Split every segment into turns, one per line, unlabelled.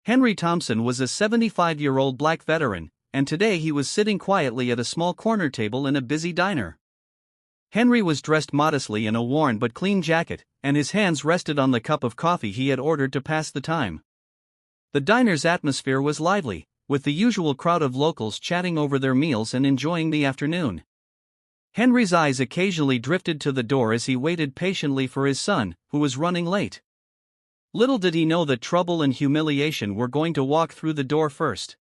Henry Thompson was a 75-year-old black veteran, and today he was sitting quietly at a small corner table in a busy diner. Henry was dressed modestly in a worn but clean jacket, and his hands rested on the cup of coffee he had ordered to pass the time. The diner's atmosphere was lively, with the usual crowd of locals chatting over their meals and enjoying the afternoon. Henry's eyes occasionally drifted to the door as he waited patiently for his son, who was running late. Little did he know that trouble and humiliation were going to walk through the door first.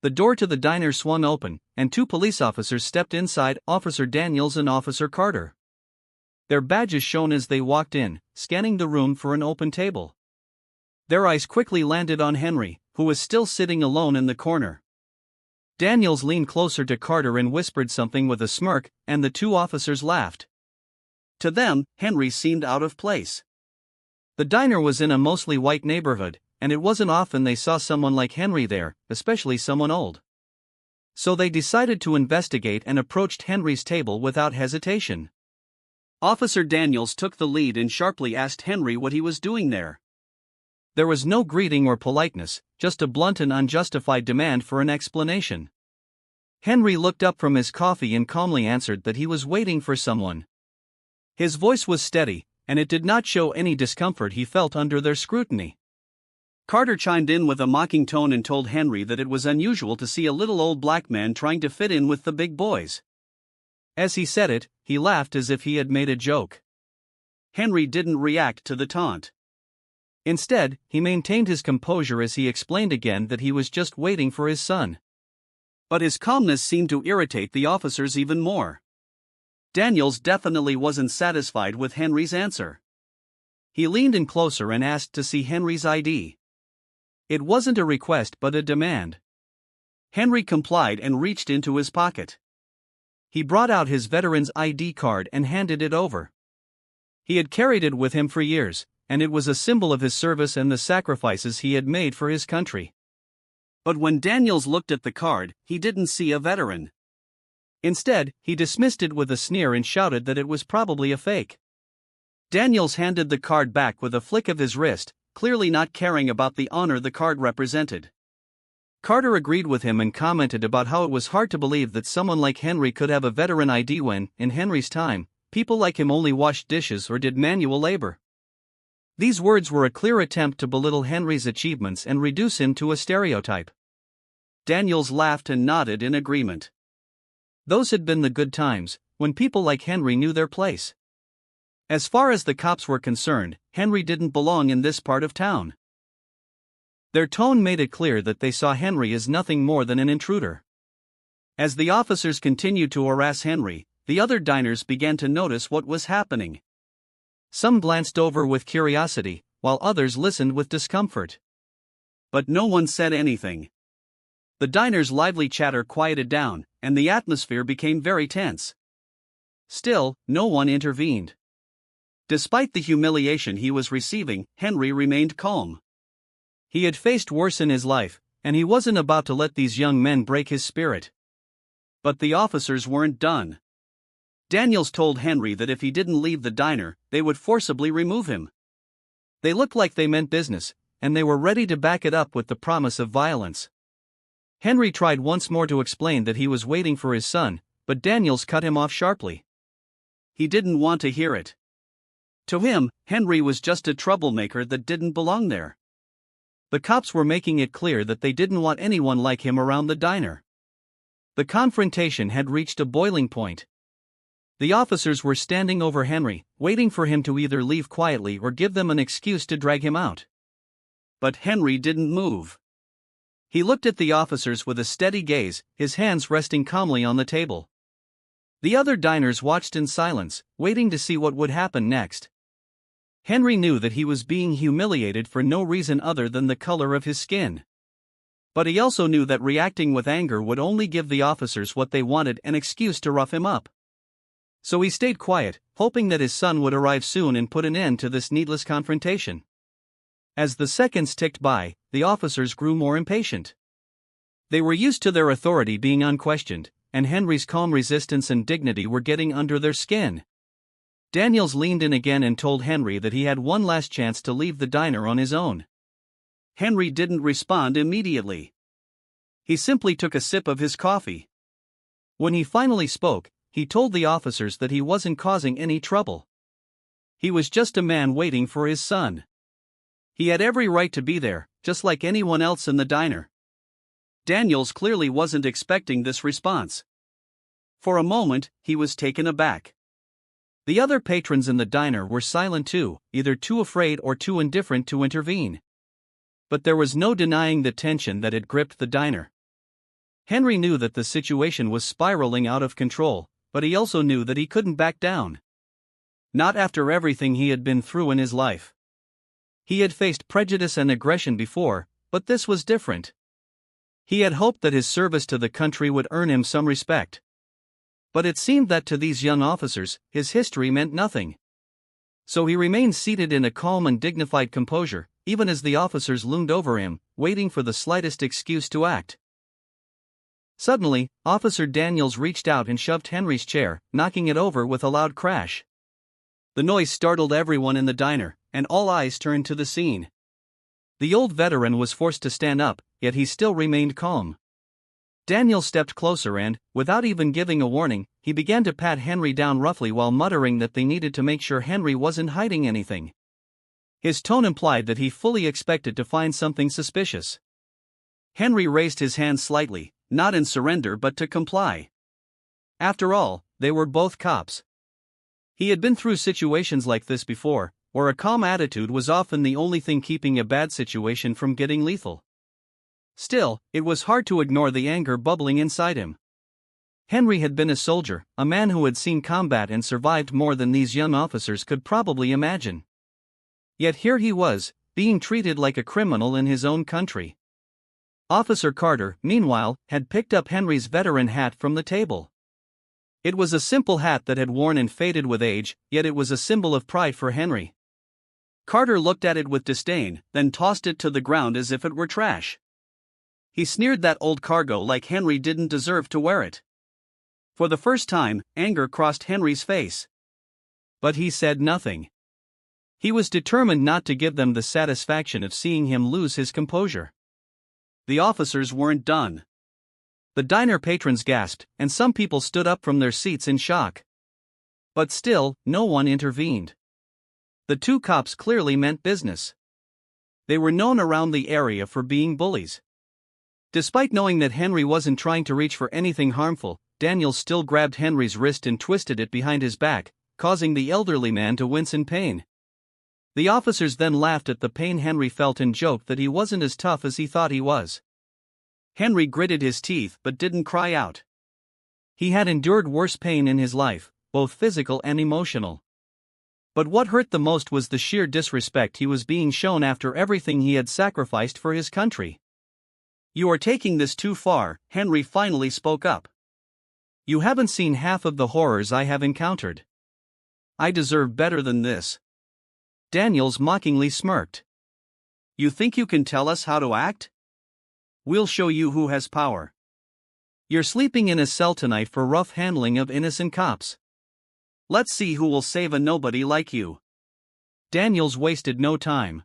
The door to the diner swung open, and two police officers stepped inside, Officer Daniels and Officer Carter. Their badges shone as they walked in, scanning the room for an open table. Their eyes quickly landed on Henry, who was still sitting alone in the corner. Daniels leaned closer to Carter and whispered something with a smirk, and the two officers laughed. To them, Henry seemed out of place. The diner was in a mostly white neighborhood, and it wasn't often they saw someone like Henry there, especially someone old. So they decided to investigate and approached Henry's table without hesitation. Officer Daniels took the lead and sharply asked Henry what he was doing there. There was no greeting or politeness, just a blunt and unjustified demand for an explanation. Henry looked up from his coffee and calmly answered that he was waiting for someone. His voice was steady, and it did not show any discomfort he felt under their scrutiny. Carter chimed in with a mocking tone and told Henry that it was unusual to see a little old black man trying to fit in with the big boys. As he said it, he laughed as if he had made a joke. Henry didn't react to the taunt. Instead, he maintained his composure as he explained again that he was just waiting for his son. But his calmness seemed to irritate the officers even more. Daniels definitely wasn't satisfied with Henry's answer. He leaned in closer and asked to see Henry's ID. It wasn't a request but a demand. Henry complied and reached into his pocket. He brought out his veteran's ID card and handed it over. He had carried it with him for years, and it was a symbol of his service and the sacrifices he had made for his country. But when Daniels looked at the card, he didn't see a veteran. Instead, he dismissed it with a sneer and shouted that it was probably a fake. Daniels handed the card back with a flick of his wrist, clearly not caring about the honor the card represented. Carter agreed with him and commented about how it was hard to believe that someone like Henry could have a veteran ID when, in Henry's time, people like him only washed dishes or did manual labor. These words were a clear attempt to belittle Henry's achievements and reduce him to a stereotype. Daniels laughed and nodded in agreement. Those had been the good times, when people like Henry knew their place. As far as the cops were concerned, Henry didn't belong in this part of town. Their tone made it clear that they saw Henry as nothing more than an intruder. As the officers continued to harass Henry, the other diners began to notice what was happening. Some glanced over with curiosity, while others listened with discomfort. But no one said anything. The diner's lively chatter quieted down, and the atmosphere became very tense. Still, no one intervened. Despite the humiliation he was receiving, Henry remained calm. He had faced worse in his life, and he wasn't about to let these young men break his spirit. But the officers weren't done. Daniels told Henry that if he didn't leave the diner, they would forcibly remove him. They looked like they meant business, and they were ready to back it up with the promise of violence. Henry tried once more to explain that he was waiting for his son, but Daniels cut him off sharply. He didn't want to hear it. To him, Henry was just a troublemaker that didn't belong there. The cops were making it clear that they didn't want anyone like him around the diner. The confrontation had reached a boiling point. The officers were standing over Henry, waiting for him to either leave quietly or give them an excuse to drag him out. But Henry didn't move. He looked at the officers with a steady gaze, his hands resting calmly on the table. The other diners watched in silence, waiting to see what would happen next. Henry knew that he was being humiliated for no reason other than the color of his skin. But he also knew that reacting with anger would only give the officers what they wanted, an excuse to rough him up. So he stayed quiet, hoping that his son would arrive soon and put an end to this needless confrontation. As the seconds ticked by, the officers grew more impatient. They were used to their authority being unquestioned, and Henry's calm resistance and dignity were getting under their skin. Daniels leaned in again and told Henry that he had one last chance to leave the diner on his own. Henry didn't respond immediately. He simply took a sip of his coffee. When he finally spoke, he told the officers that he wasn't causing any trouble. He was just a man waiting for his son. He had every right to be there, just like anyone else in the diner. Daniels clearly wasn't expecting this response. For a moment, he was taken aback. The other patrons in the diner were silent too, either too afraid or too indifferent to intervene. But there was no denying the tension that had gripped the diner. Henry knew that the situation was spiraling out of control, but he also knew that he couldn't back down. Not after everything he had been through in his life. He had faced prejudice and aggression before, but this was different. He had hoped that his service to the country would earn him some respect. But it seemed that to these young officers, his history meant nothing. So he remained seated in a calm and dignified composure, even as the officers loomed over him, waiting for the slightest excuse to act. Suddenly, Officer Daniels reached out and shoved Henry's chair, knocking it over with a loud crash. The noise startled everyone in the diner, and all eyes turned to the scene. The old veteran was forced to stand up, yet he still remained calm. Daniel stepped closer and, without even giving a warning, he began to pat Henry down roughly while muttering that they needed to make sure Henry wasn't hiding anything. His tone implied that he fully expected to find something suspicious. Henry raised his hand slightly, not in surrender but to comply. After all, they were both cops. He had been through situations like this before, where a calm attitude was often the only thing keeping a bad situation from getting lethal. Still, it was hard to ignore the anger bubbling inside him. Henry had been a soldier, a man who had seen combat and survived more than these young officers could probably imagine. Yet here he was, being treated like a criminal in his own country. Officer Carter, meanwhile, had picked up Henry's veteran hat from the table. It was a simple hat that had worn and faded with age, yet it was a symbol of pride for Henry. Carter looked at it with disdain, then tossed it to the ground as if it were trash. He sneered that old cargo like Henry didn't deserve to wear it. For the first time, anger crossed Henry's face. But he said nothing. He was determined not to give them the satisfaction of seeing him lose his composure. The officers weren't done. The diner patrons gasped, and some people stood up from their seats in shock. But still, no one intervened. The two cops clearly meant business. They were known around the area for being bullies. Despite knowing that Henry wasn't trying to reach for anything harmful, Daniel still grabbed Henry's wrist and twisted it behind his back, causing the elderly man to wince in pain. The officers then laughed at the pain Henry felt and joked that he wasn't as tough as he thought he was. Henry gritted his teeth but didn't cry out. He had endured worse pain in his life, both physical and emotional. But what hurt the most was the sheer disrespect he was being shown after everything he had sacrificed for his country. "You are taking this too far," Henry finally spoke up. "You haven't seen half of the horrors I have encountered. I deserve better than this." Daniels mockingly smirked. "You think you can tell us how to act? We'll show you who has power. You're sleeping in a cell tonight for rough handling of innocent cops. Let's see who will save a nobody like you." Daniels wasted no time.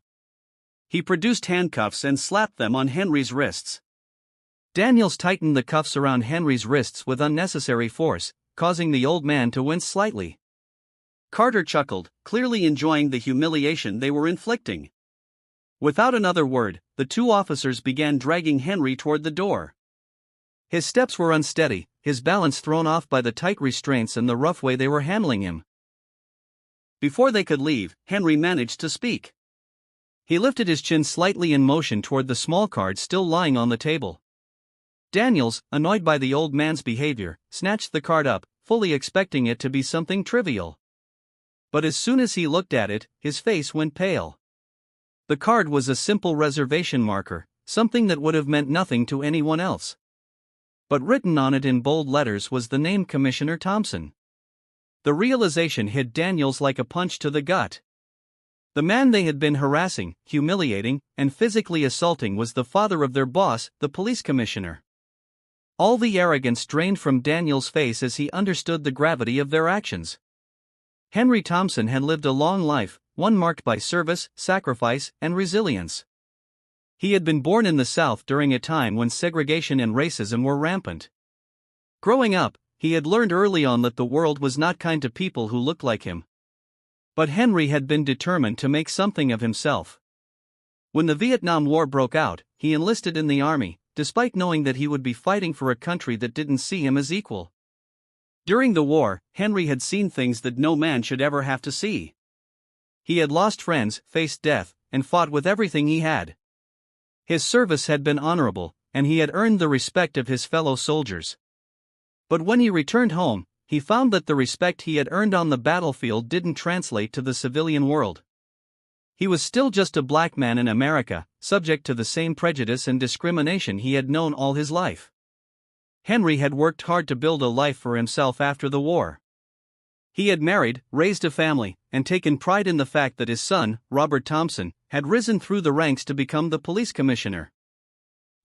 He produced handcuffs and slapped them on Henry's wrists. Daniels tightened the cuffs around Henry's wrists with unnecessary force, causing the old man to wince slightly. Carter chuckled, clearly enjoying the humiliation they were inflicting. Without another word, the two officers began dragging Henry toward the door. His steps were unsteady, his balance thrown off by the tight restraints and the rough way they were handling him. Before they could leave, Henry managed to speak. He lifted his chin slightly in motion toward the small card still lying on the table. Daniels, annoyed by the old man's behavior, snatched the card up, fully expecting it to be something trivial. But as soon as he looked at it, his face went pale. The card was a simple reservation marker, something that would have meant nothing to anyone else. But written on it in bold letters was the name Commissioner Thompson. The realization hit Daniels like a punch to the gut. The man they had been harassing, humiliating, and physically assaulting was the father of their boss, the police commissioner. All the arrogance drained from Daniel's face as he understood the gravity of their actions. Henry Thompson had lived a long life, one marked by service, sacrifice, and resilience. He had been born in the South during a time when segregation and racism were rampant. Growing up, he had learned early on that the world was not kind to people who looked like him. But Henry had been determined to make something of himself. When the Vietnam War broke out, he enlisted in the army, despite knowing that he would be fighting for a country that didn't see him as equal. During the war, Henry had seen things that no man should ever have to see. He had lost friends, faced death, and fought with everything he had. His service had been honorable, and he had earned the respect of his fellow soldiers. But when he returned home, he found that the respect he had earned on the battlefield didn't translate to the civilian world. He was still just a black man in America, subject to the same prejudice and discrimination he had known all his life. Henry had worked hard to build a life for himself after the war. He had married, raised a family, and taken pride in the fact that his son, Robert Thompson, had risen through the ranks to become the police commissioner.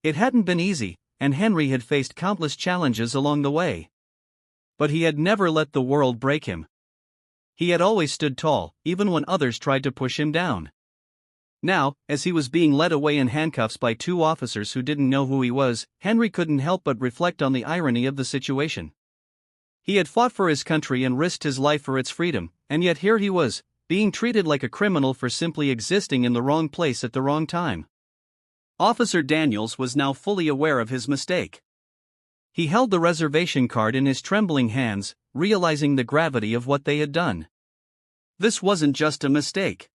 It hadn't been easy, and Henry had faced countless challenges along the way. But he had never let the world break him. He had always stood tall, even when others tried to push him down. Now, as he was being led away in handcuffs by two officers who didn't know who he was, Henry couldn't help but reflect on the irony of the situation. He had fought for his country and risked his life for its freedom, and yet here he was, being treated like a criminal for simply existing in the wrong place at the wrong time. Officer Daniels was now fully aware of his mistake. He held the reservation card in his trembling hands, realizing the gravity of what they had done. This wasn't just a mistake.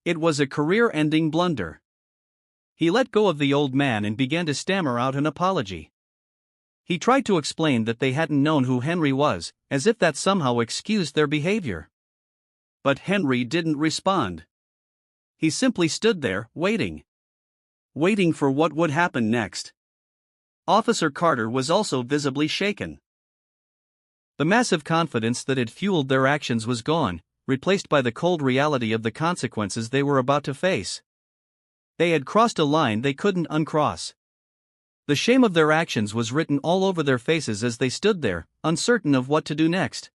It was a career-ending blunder. He let go of the old man and began to stammer out an apology. He tried to explain that they hadn't known who Henry was, as if that somehow excused their behavior. But Henry didn't respond. He simply stood there, waiting. Waiting for what would happen next. Officer Carter was also visibly shaken. The massive confidence that had fueled their actions was gone, replaced by the cold reality of the consequences they were about to face. They had crossed a line they couldn't uncross. The shame of their actions was written all over their faces as they stood there, uncertain of what to do next.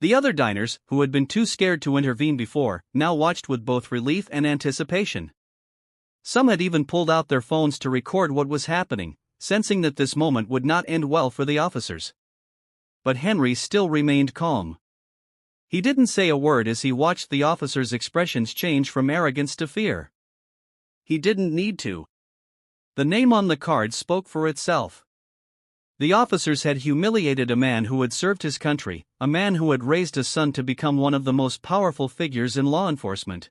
The other diners, who had been too scared to intervene before, now watched with both relief and anticipation. Some had even pulled out their phones to record what was happening, sensing that this moment would not end well for the officers. But Henry still remained calm. He didn't say a word as he watched the officers' expressions change from arrogance to fear. He didn't need to. The name on the card spoke for itself. The officers had humiliated a man who had served his country, a man who had raised a son to become one of the most powerful figures in law enforcement.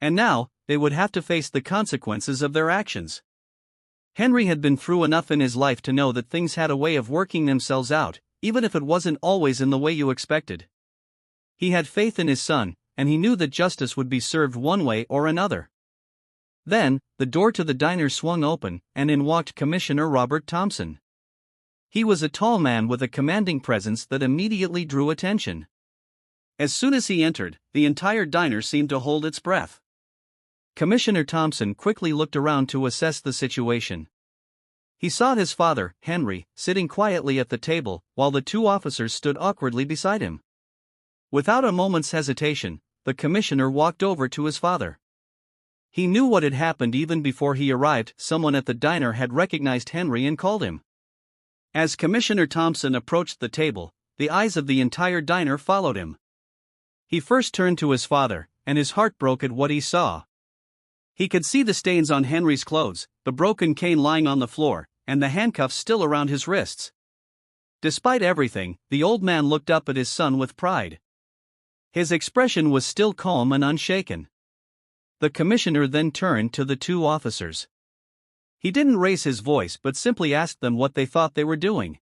And now, they would have to face the consequences of their actions. Henry had been through enough in his life to know that things had a way of working themselves out, even if it wasn't always in the way you expected. He had faith in his son, and he knew that justice would be served one way or another. Then, the door to the diner swung open, and in walked Commissioner Robert Thompson. He was a tall man with a commanding presence that immediately drew attention. As soon as he entered, the entire diner seemed to hold its breath. Commissioner Thompson quickly looked around to assess the situation. He saw his father, Henry, sitting quietly at the table, while the two officers stood awkwardly beside him. Without a moment's hesitation, the commissioner walked over to his father. He knew what had happened even before he arrived. Someone at the diner had recognized Henry and called him. As Commissioner Thompson approached the table, the eyes of the entire diner followed him. He first turned to his father, and his heart broke at what he saw. He could see the stains on Henry's clothes, the broken cane lying on the floor, and the handcuffs still around his wrists. Despite everything, the old man looked up at his son with pride. His expression was still calm and unshaken. The commissioner then turned to the two officers. He didn't raise his voice but simply asked them what they thought they were doing.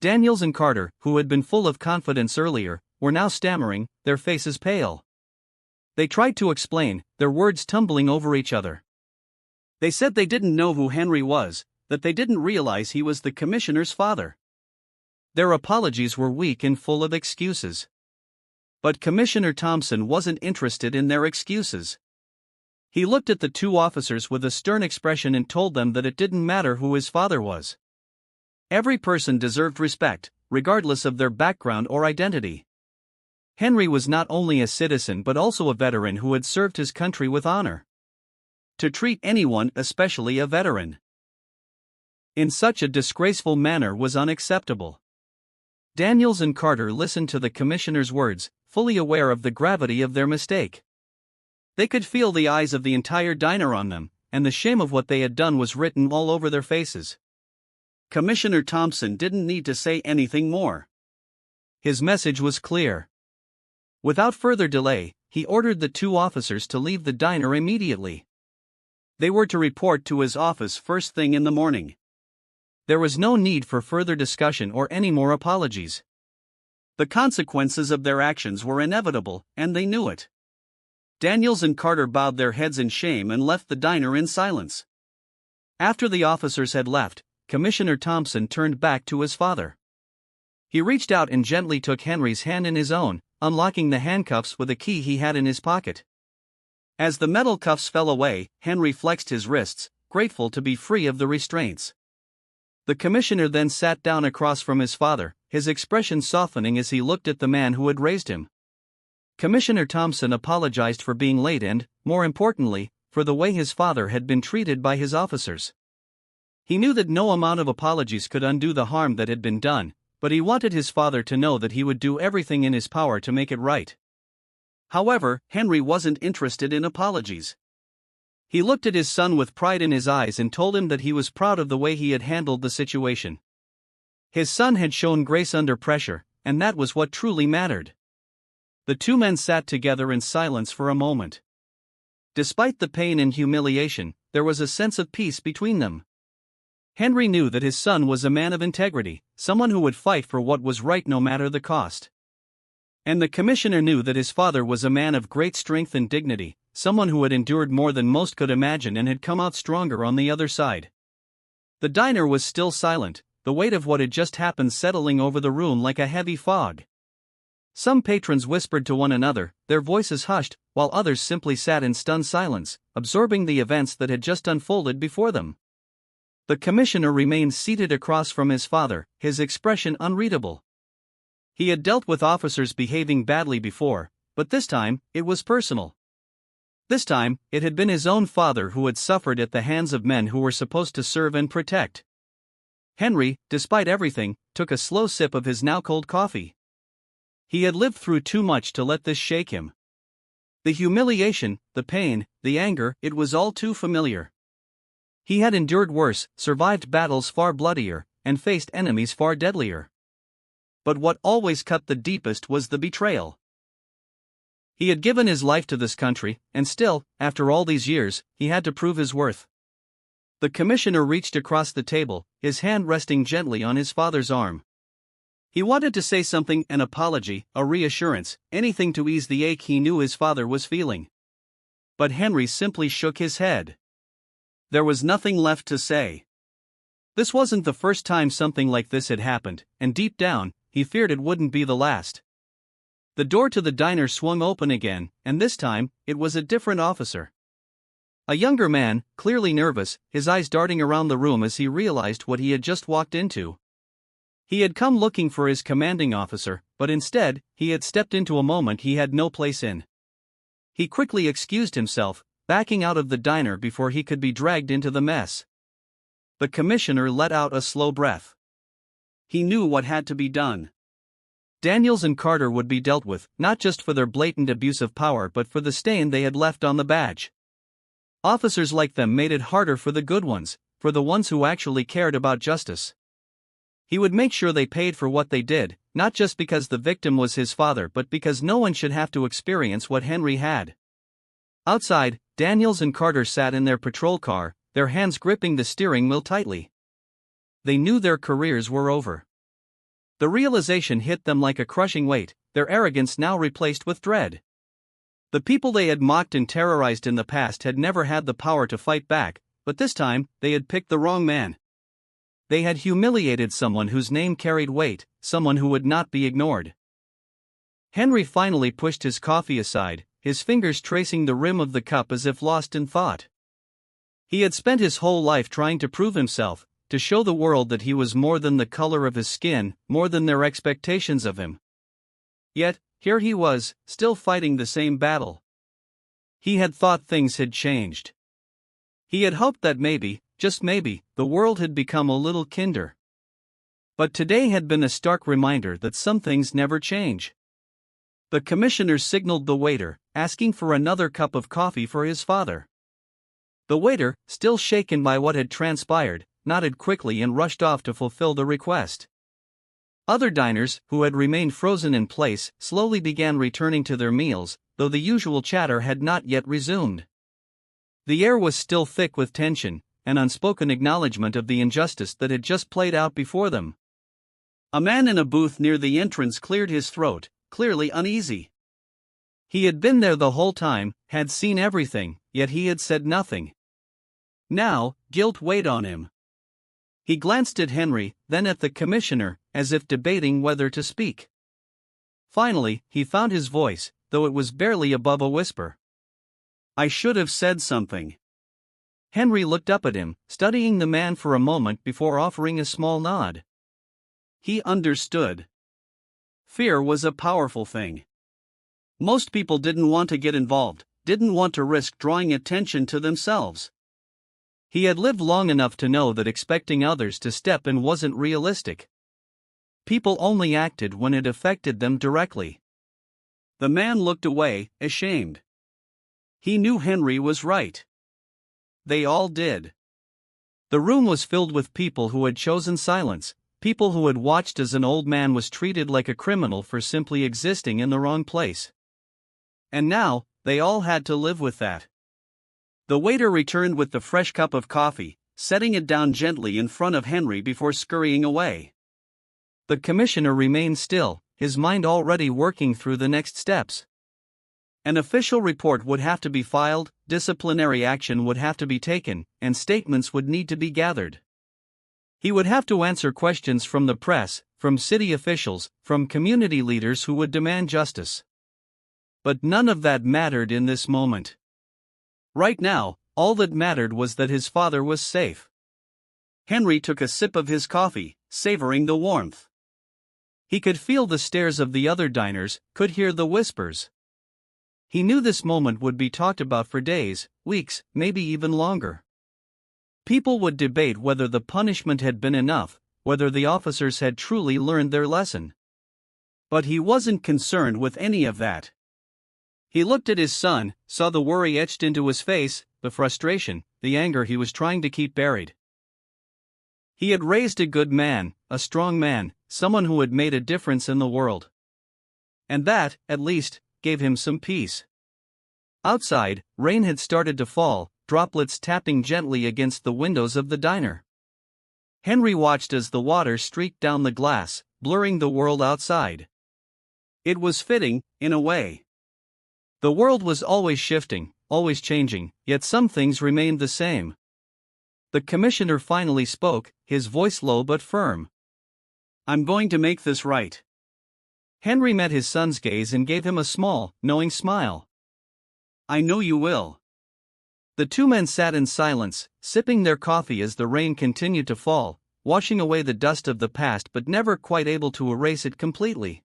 Daniels and Carter, who had been full of confidence earlier, were now stammering, their faces pale. They tried to explain, their words tumbling over each other. They said they didn't know who Henry was, that they didn't realize he was the commissioner's father. Their apologies were weak and full of excuses. But Commissioner Thompson wasn't interested in their excuses. He looked at the two officers with a stern expression and told them that it didn't matter who his father was. Every person deserved respect, regardless of their background or identity. Henry was not only a citizen but also a veteran who had served his country with honor. to treat anyone, especially a veteran, in such a disgraceful manner was unacceptable. Daniels and Carter listened to the commissioner's words, fully aware of the gravity of their mistake. They could feel the eyes of the entire diner on them, and the shame of what they had done was written all over their faces. Commissioner Thompson didn't need to say anything more. His message was clear. Without further delay, he ordered the two officers to leave the diner immediately. They were to report to his office first thing in the morning. There was no need for further discussion or any more apologies. The consequences of their actions were inevitable, and they knew it. Daniels and Carter bowed their heads in shame and left the diner in silence. After the officers had left, Commissioner Thompson turned back to his father. He reached out and gently took Henry's hand in his own, unlocking the handcuffs with a key he had in his pocket. As the metal cuffs fell away, Henry flexed his wrists, grateful to be free of the restraints. The commissioner then sat down across from his father, his expression softening as he looked at the man who had raised him. Commissioner Thompson apologized for being late and, more importantly, for the way his father had been treated by his officers. He knew that no amount of apologies could undo the harm that had been done, but he wanted his father to know that he would do everything in his power to make it right. However, Henry wasn't interested in apologies. He looked at his son with pride in his eyes and told him that he was proud of the way he had handled the situation. His son had shown grace under pressure, and that was what truly mattered. The two men sat together in silence for a moment. Despite the pain and humiliation, there was a sense of peace between them. Henry knew that his son was a man of integrity, someone who would fight for what was right no matter the cost. And the commissioner knew that his father was a man of great strength and dignity, someone who had endured more than most could imagine and had come out stronger on the other side. The diner was still silent, the weight of what had just happened settling over the room like a heavy fog. Some patrons whispered to one another, their voices hushed, while others simply sat in stunned silence, absorbing the events that had just unfolded before them. The commissioner remained seated across from his father, his expression unreadable. He had dealt with officers behaving badly before, but this time, it was personal. This time, it had been his own father who had suffered at the hands of men who were supposed to serve and protect. Henry, despite everything, took a slow sip of his now cold coffee. He had lived through too much to let this shake him. The humiliation, the pain, the anger, it was all too familiar. He had endured worse, survived battles far bloodier, and faced enemies far deadlier. But what always cut the deepest was the betrayal. He had given his life to this country, and still, after all these years, he had to prove his worth. The commissioner reached across the table, his hand resting gently on his father's arm. He wanted to say something, an apology, a reassurance, anything to ease the ache he knew his father was feeling. But Henry simply shook his head. There was nothing left to say. This wasn't the first time something like this had happened, and deep down, he feared it wouldn't be the last. The door to the diner swung open again, and this time, it was a different officer. A younger man, clearly nervous, his eyes darting around the room as he realized what he had just walked into. He had come looking for his commanding officer, but instead, he had stepped into a moment he had no place in. He quickly excused himself, backing out of the diner before he could be dragged into the mess. The commissioner let out a slow breath. He knew what had to be done. Daniels and Carter would be dealt with, not just for their blatant abuse of power but for the stain they had left on the badge. Officers like them made it harder for the good ones, for the ones who actually cared about justice. He would make sure they paid for what they did, not just because the victim was his father but because no one should have to experience what Henry had. Outside, Daniels and Carter sat in their patrol car, their hands gripping the steering wheel tightly. They knew their careers were over. The realization hit them like a crushing weight, their arrogance now replaced with dread. The people they had mocked and terrorized in the past had never had the power to fight back, but this time, they had picked the wrong man. They had humiliated someone whose name carried weight, someone who would not be ignored. Henry finally pushed his coffee aside, his fingers tracing the rim of the cup as if lost in thought. He had spent his whole life trying to prove himself, to show the world that he was more than the color of his skin, more than their expectations of him. Yet, here he was, still fighting the same battle. He had thought things had changed. He had hoped that maybe, just maybe, the world had become a little kinder. But today had been a stark reminder that some things never change. The commissioner signaled the waiter, asking for another cup of coffee for his father. The waiter, still shaken by what had transpired, nodded quickly and rushed off to fulfill the request. Other diners, who had remained frozen in place, slowly began returning to their meals, though the usual chatter had not yet resumed. The air was still thick with tension, an unspoken acknowledgement of the injustice that had just played out before them. A man in a booth near the entrance cleared his throat, clearly uneasy. He had been there the whole time, had seen everything, yet he had said nothing. Now, guilt weighed on him. He glanced at Henry, then at the commissioner, as if debating whether to speak. Finally, he found his voice, though it was barely above a whisper. "I should have said something." Henry looked up at him, studying the man for a moment before offering a small nod. He understood. Fear was a powerful thing. Most people didn't want to get involved, didn't want to risk drawing attention to themselves. He had lived long enough to know that expecting others to step in wasn't realistic. People only acted when it affected them directly. The man looked away, ashamed. He knew Henry was right. They all did. The room was filled with people who had chosen silence, people who had watched as an old man was treated like a criminal for simply existing in the wrong place. And now, they all had to live with that. The waiter returned with the fresh cup of coffee, setting it down gently in front of Henry before scurrying away. The commissioner remained still, his mind already working through the next steps. An official report would have to be filed, disciplinary action would have to be taken, and statements would need to be gathered. He would have to answer questions from the press, from city officials, from community leaders who would demand justice. But none of that mattered in this moment. Right now, all that mattered was that his father was safe. Henry took a sip of his coffee, savoring the warmth. He could feel the stares of the other diners, could hear the whispers. He knew this moment would be talked about for days, weeks, maybe even longer. People would debate whether the punishment had been enough, whether the officers had truly learned their lesson. But he wasn't concerned with any of that. He looked at his son, saw the worry etched into his face, the frustration, the anger he was trying to keep buried. He had raised a good man, a strong man, someone who had made a difference in the world. And that, at least, gave him some peace. Outside, rain had started to fall, droplets tapping gently against the windows of the diner. Henry watched as the water streaked down the glass, blurring the world outside. It was fitting, in a way. The world was always shifting, always changing, yet some things remained the same. The commissioner finally spoke, his voice low but firm. "I'm going to make this right." Henry met his son's gaze and gave him a small, knowing smile. "I know you will." The two men sat in silence, sipping their coffee as the rain continued to fall, washing away the dust of the past but never quite able to erase it completely.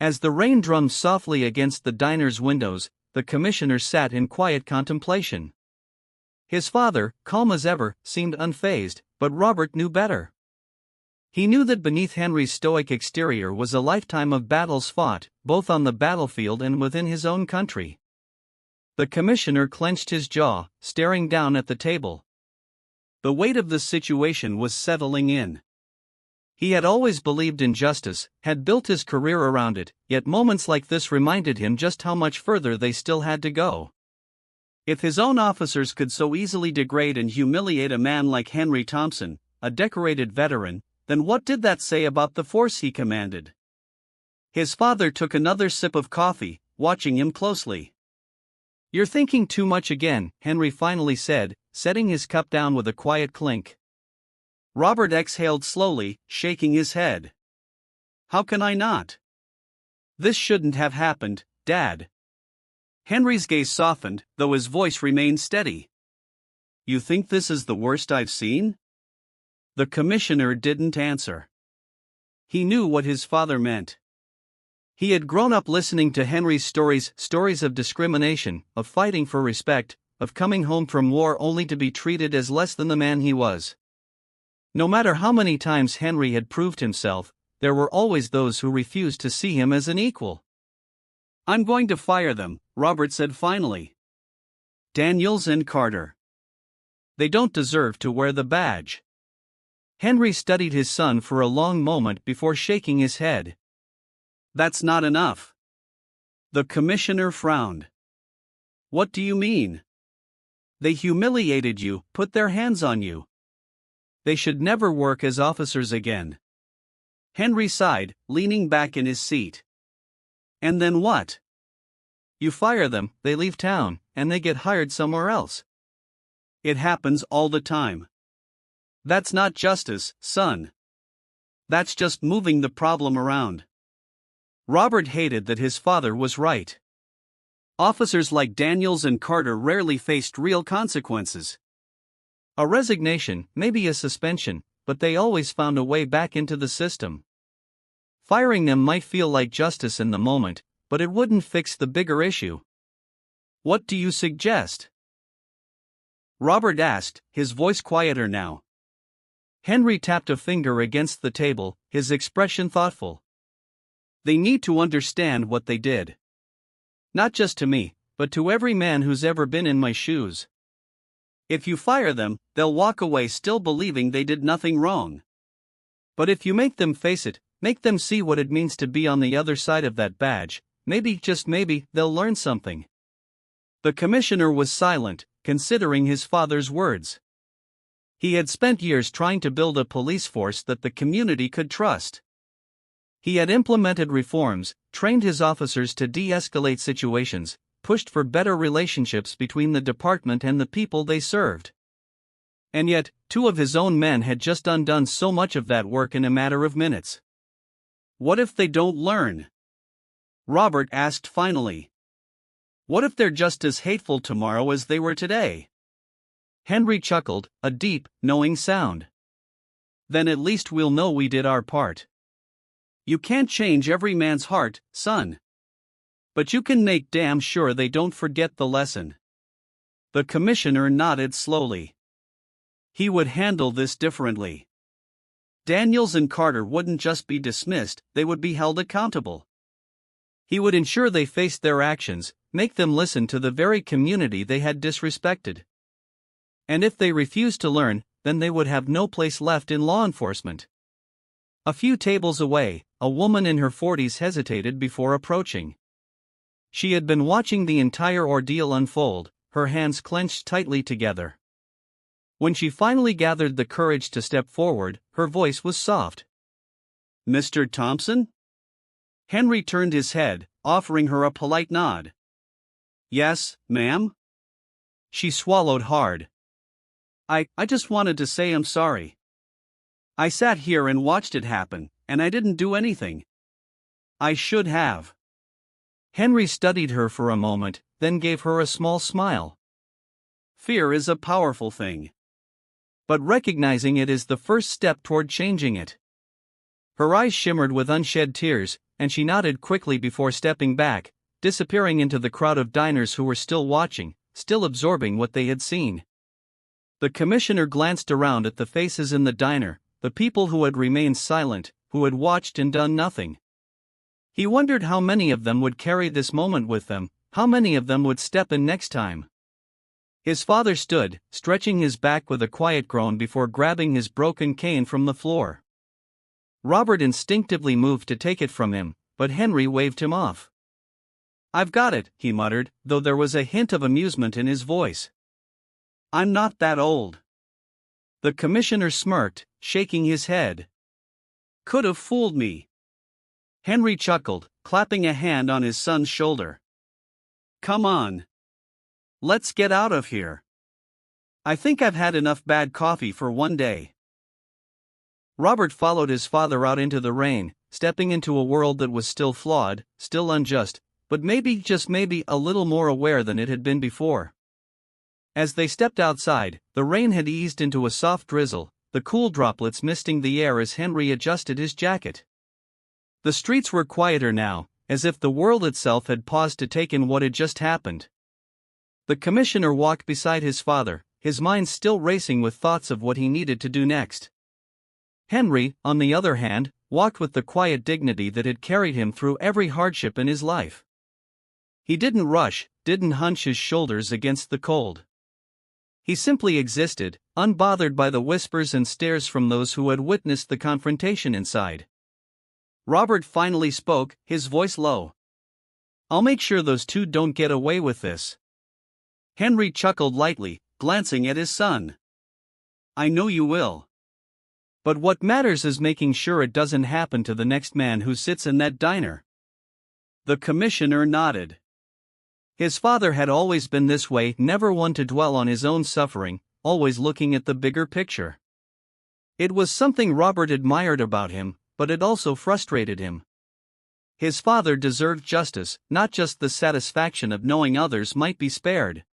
As the rain drummed softly against the diner's windows, the commissioner sat in quiet contemplation. His father, calm as ever, seemed unfazed, but Robert knew better. He knew that beneath Henry's stoic exterior was a lifetime of battles fought, both on the battlefield and within his own country. The commissioner clenched his jaw, staring down at the table. The weight of the situation was settling in. He had always believed in justice, had built his career around it, yet moments like this reminded him just how much further they still had to go. If his own officers could so easily degrade and humiliate a man like Henry Thompson, a decorated veteran, then what did that say about the force he commanded? His father took another sip of coffee, watching him closely. "You're thinking too much again," Henry finally said, setting his cup down with a quiet clink. Robert exhaled slowly, shaking his head. "How can I not? This shouldn't have happened, Dad." Henry's gaze softened, though his voice remained steady. "You think this is the worst I've seen?" The commissioner didn't answer. He knew what his father meant. He had grown up listening to Henry's stories of discrimination, of fighting for respect, of coming home from war only to be treated as less than the man he was. No matter how many times Henry had proved himself, there were always those who refused to see him as an equal. "I'm going to fire them," Robert said finally. "Daniels and Carter. They don't deserve to wear the badge." Henry studied his son for a long moment before shaking his head. "That's not enough." The commissioner frowned. "What do you mean?" "They humiliated you, put their hands on you. They should never work as officers again." Henry sighed, leaning back in his seat. "And then what?" "You fire them, they leave town, and they get hired somewhere else. It happens all the time. That's not justice, son. That's just moving the problem around." Robert hated that his father was right. Officers like Daniels and Carter rarely faced real consequences. A resignation, maybe a suspension, but they always found a way back into the system. Firing them might feel like justice in the moment, but it wouldn't fix the bigger issue. "What do you suggest?" Robert asked, his voice quieter now. Henry tapped a finger against the table, his expression thoughtful. "They need to understand what they did. Not just to me, but to every man who's ever been in my shoes. If you fire them, they'll walk away still believing they did nothing wrong. But if you make them face it, make them see what it means to be on the other side of that badge, maybe, just maybe, they'll learn something." The commissioner was silent, considering his father's words. He had spent years trying to build a police force that the community could trust. He had implemented reforms, trained his officers to de-escalate situations, pushed for better relationships between the department and the people they served. And yet, two of his own men had just undone so much of that work in a matter of minutes. "What if they don't learn?" Robert asked finally. "What if they're just as hateful tomorrow as they were today?" Henry chuckled, a deep, knowing sound. "Then at least we'll know we did our part. You can't change every man's heart, son. But you can make damn sure they don't forget the lesson." The commissioner nodded slowly. He would handle this differently. Daniels and Carter wouldn't just be dismissed, they would be held accountable. He would ensure they faced their actions, make them listen to the very community they had disrespected. And if they refused to learn, then they would have no place left in law enforcement. A few tables away, a woman in her 40s hesitated before approaching. She had been watching the entire ordeal unfold, her hands clenched tightly together. When she finally gathered the courage to step forward, her voice was soft. "Mr. Thompson?" Henry turned his head, offering her a polite nod. "Yes, ma'am?" She swallowed hard. I just wanted to say I'm sorry. I sat here and watched it happen, and I didn't do anything. I should have." Henry studied her for a moment, then gave her a small smile. "Fear is a powerful thing. But recognizing it is the first step toward changing it." Her eyes shimmered with unshed tears, and she nodded quickly before stepping back, disappearing into the crowd of diners who were still watching, still absorbing what they had seen. The commissioner glanced around at the faces in the diner, the people who had remained silent, who had watched and done nothing. He wondered how many of them would carry this moment with them, how many of them would step in next time. His father stood, stretching his back with a quiet groan before grabbing his broken cane from the floor. Robert instinctively moved to take it from him, but Henry waved him off. "I've got it," he muttered, though there was a hint of amusement in his voice. "I'm not that old." The commissioner smirked, shaking his head. "Could have fooled me." Henry chuckled, clapping a hand on his son's shoulder. "Come on. Let's get out of here. I think I've had enough bad coffee for one day." Robert followed his father out into the rain, stepping into a world that was still flawed, still unjust, but maybe, just maybe, a little more aware than it had been before. As they stepped outside, the rain had eased into a soft drizzle, the cool droplets misting the air as Henry adjusted his jacket. The streets were quieter now, as if the world itself had paused to take in what had just happened. The commissioner walked beside his father, his mind still racing with thoughts of what he needed to do next. Henry, on the other hand, walked with the quiet dignity that had carried him through every hardship in his life. He didn't rush, didn't hunch his shoulders against the cold. He simply existed, unbothered by the whispers and stares from those who had witnessed the confrontation inside. Robert finally spoke, his voice low. "I'll make sure those two don't get away with this." Henry chuckled lightly, glancing at his son. "I know you will. But what matters is making sure it doesn't happen to the next man who sits in that diner." The commissioner nodded. His father had always been this way, never one to dwell on his own suffering, always looking at the bigger picture. It was something Robert admired about him, but it also frustrated him. His father deserved justice, not just the satisfaction of knowing others might be spared.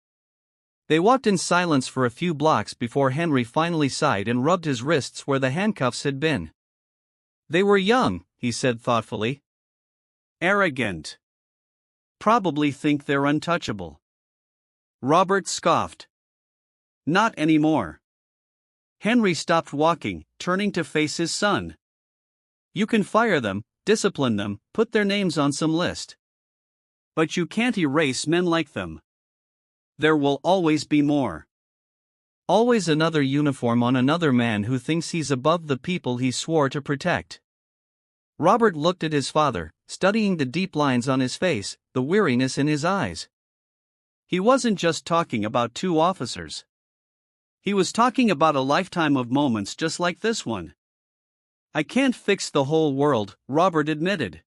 They walked in silence for a few blocks before Henry finally sighed and rubbed his wrists where the handcuffs had been. "They were young," he said thoughtfully. "Arrogant. Probably think they're untouchable." Robert scoffed. "Not anymore." Henry stopped walking, turning to face his son. "You can fire them, discipline them, put their names on some list. But you can't erase men like them. There will always be more. Always another uniform on another man who thinks he's above the people he swore to protect." Robert looked at his father, studying the deep lines on his face, the weariness in his eyes. He wasn't just talking about two officers. He was talking about a lifetime of moments just like this one. "I can't fix the whole world," Robert admitted.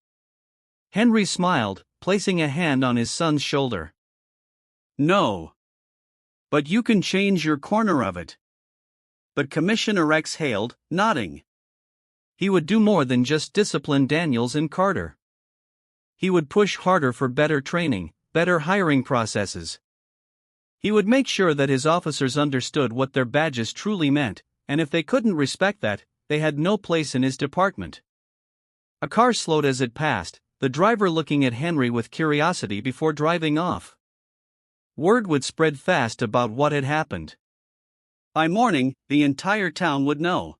Henry smiled, placing a hand on his son's shoulder. "No. But you can change your corner of it." The Commissioner exhaled, nodding. He would do more than just discipline Daniels and Carter. He would push harder for better training, better hiring processes. He would make sure that his officers understood what their badges truly meant, and if they couldn't respect that, they had no place in his department. A car slowed as it passed, the driver looking at Henry with curiosity before driving off. Word would spread fast about what had happened. By morning, the entire town would know.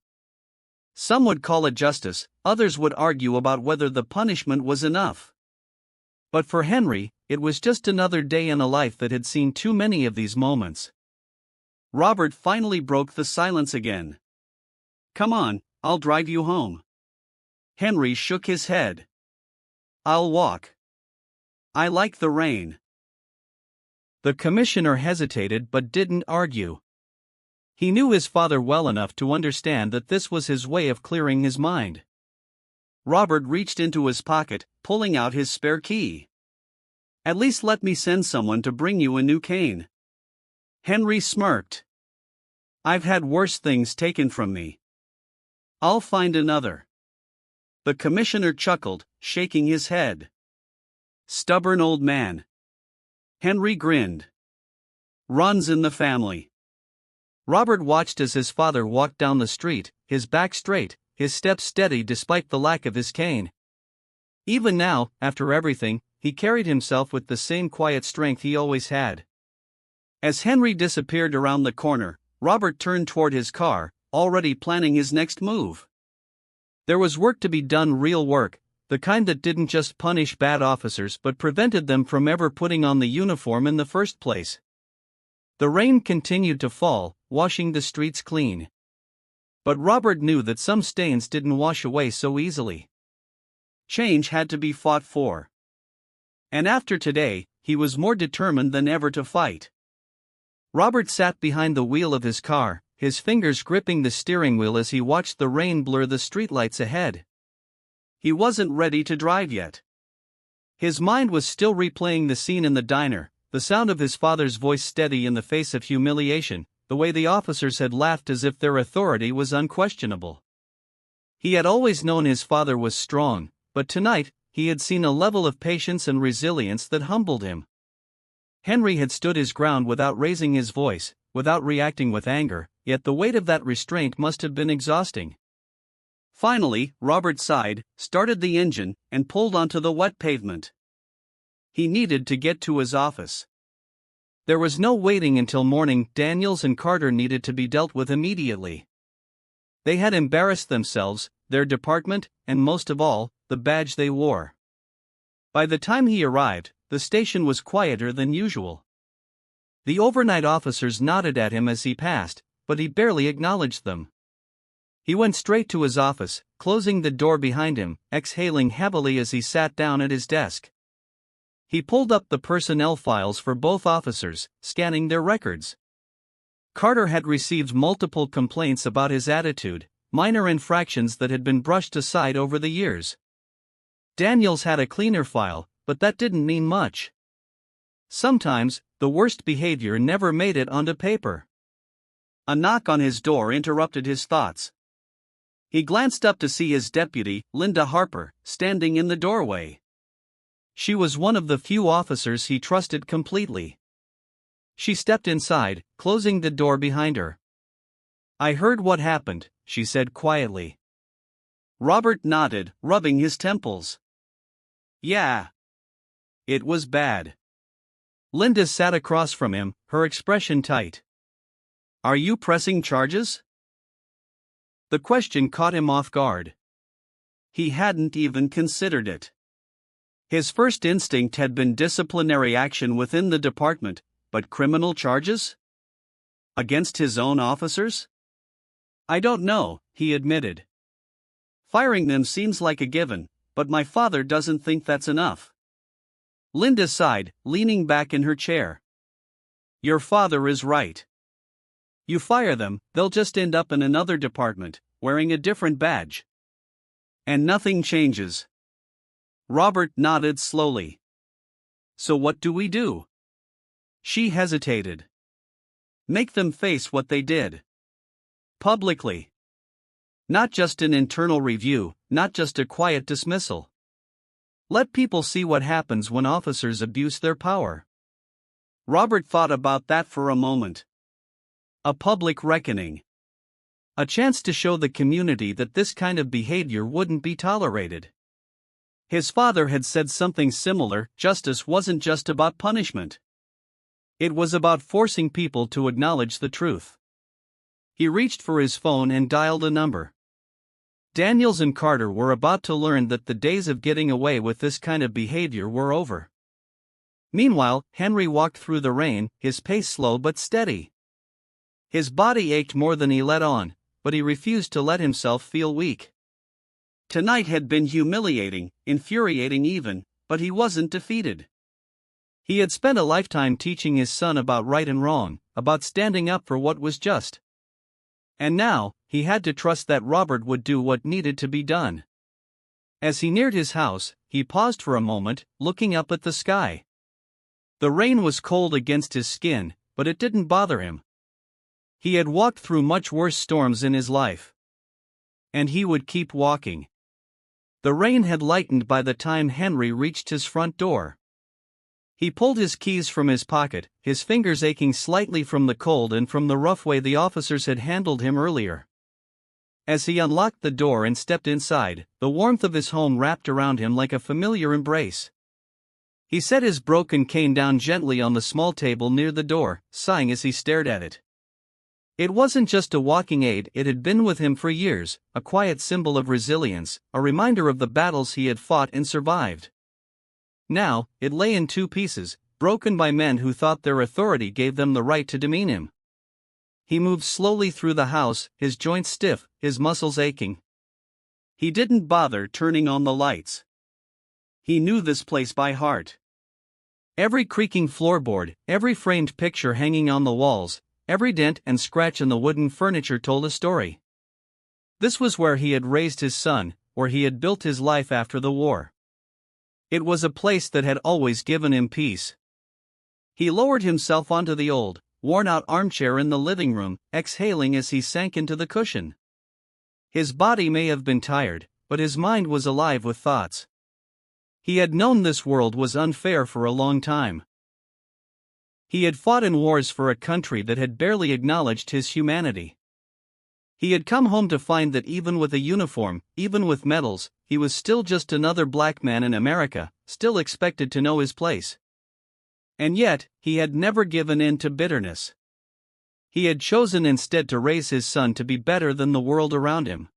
Some would call it justice, others would argue about whether the punishment was enough. But for Henry, it was just another day in a life that had seen too many of these moments. Robert finally broke the silence again. "Come on, I'll drive you home." Henry shook his head. "I'll walk. I like the rain." The commissioner hesitated but didn't argue. He knew his father well enough to understand that this was his way of clearing his mind. Robert reached into his pocket, pulling out his spare key. "At least let me send someone to bring you a new cane." Henry smirked. "I've had worse things taken from me. I'll find another." The commissioner chuckled, shaking his head. "Stubborn old man." Henry grinned. "Runs in the family." Robert watched as his father walked down the street, his back straight, his steps steady despite the lack of his cane. Even now, after everything, he carried himself with the same quiet strength he always had. As Henry disappeared around the corner, Robert turned toward his car, already planning his next move. There was work to be done, real work, the kind that didn't just punish bad officers but prevented them from ever putting on the uniform in the first place. The rain continued to fall, washing the streets clean. But Robert knew that some stains didn't wash away so easily. Change had to be fought for. And after today, he was more determined than ever to fight. Robert sat behind the wheel of his car, his fingers gripping the steering wheel as he watched the rain blur the streetlights ahead. He wasn't ready to drive yet. His mind was still replaying the scene in the diner, the sound of his father's voice steady in the face of humiliation, the way the officers had laughed as if their authority was unquestionable. He had always known his father was strong, but tonight, he had seen a level of patience and resilience that humbled him. Henry had stood his ground without raising his voice, without reacting with anger, yet the weight of that restraint must have been exhausting. Finally, Robert sighed, started the engine, and pulled onto the wet pavement. He needed to get to his office. There was no waiting until morning. Daniels and Carter needed to be dealt with immediately. They had embarrassed themselves, their department, and most of all, the badge they wore. By the time he arrived, the station was quieter than usual. The overnight officers nodded at him as he passed, but he barely acknowledged them. He went straight to his office, closing the door behind him, exhaling heavily as he sat down at his desk. He pulled up the personnel files for both officers, scanning their records. Carter had received multiple complaints about his attitude, minor infractions that had been brushed aside over the years. Daniels had a cleaner file, but that didn't mean much. Sometimes, the worst behavior never made it onto paper. A knock on his door interrupted his thoughts. He glanced up to see his deputy, Linda Harper, standing in the doorway. She was one of the few officers he trusted completely. She stepped inside, closing the door behind her. "I heard what happened," she said quietly. Robert nodded, rubbing his temples. "Yeah. It was bad." Linda sat across from him, her expression tight. "Are you pressing charges?" The question caught him off guard. He hadn't even considered it. His first instinct had been disciplinary action within the department, but criminal charges? Against his own officers? "I don't know," he admitted. "Firing them seems like a given, but my father doesn't think that's enough." Linda sighed, leaning back in her chair. "Your father is right. You fire them, they'll just end up in another department, wearing a different badge. And nothing changes." Robert nodded slowly. "So what do we do?" She hesitated. "Make them face what they did. Publicly. Not just an internal review, not just a quiet dismissal. Let people see what happens when officers abuse their power." Robert thought about that for a moment. A public reckoning. A chance to show the community that this kind of behavior wouldn't be tolerated. His father had said something similar: justice wasn't just about punishment. It was about forcing people to acknowledge the truth. He reached for his phone and dialed a number. Daniels and Carter were about to learn that the days of getting away with this kind of behavior were over. Meanwhile, Henry walked through the rain, his pace slow but steady. His body ached more than he let on, but he refused to let himself feel weak. Tonight had been humiliating, infuriating even, but he wasn't defeated. He had spent a lifetime teaching his son about right and wrong, about standing up for what was just. And now, he had to trust that Robert would do what needed to be done. As he neared his house, he paused for a moment, looking up at the sky. The rain was cold against his skin, but it didn't bother him. He had walked through much worse storms in his life. And he would keep walking. The rain had lightened by the time Henry reached his front door. He pulled his keys from his pocket, his fingers aching slightly from the cold and from the rough way the officers had handled him earlier. As he unlocked the door and stepped inside, the warmth of his home wrapped around him like a familiar embrace. He set his broken cane down gently on the small table near the door, sighing as he stared at it. It wasn't just a walking aid, it had been with him for years, a quiet symbol of resilience, a reminder of the battles he had fought and survived. Now, it lay in two pieces, broken by men who thought their authority gave them the right to demean him. He moved slowly through the house, his joints stiff, his muscles aching. He didn't bother turning on the lights. He knew this place by heart. Every creaking floorboard, every framed picture hanging on the walls, every dent and scratch in the wooden furniture told a story. This was where he had raised his son, where he had built his life after the war. It was a place that had always given him peace. He lowered himself onto the old, worn-out armchair in the living room, exhaling as he sank into the cushion. His body may have been tired, but his mind was alive with thoughts. He had known this world was unfair for a long time. He had fought in wars for a country that had barely acknowledged his humanity. He had come home to find that even with a uniform, even with medals, he was still just another black man in America, still expected to know his place. And yet, he had never given in to bitterness. He had chosen instead to raise his son to be better than the world around him.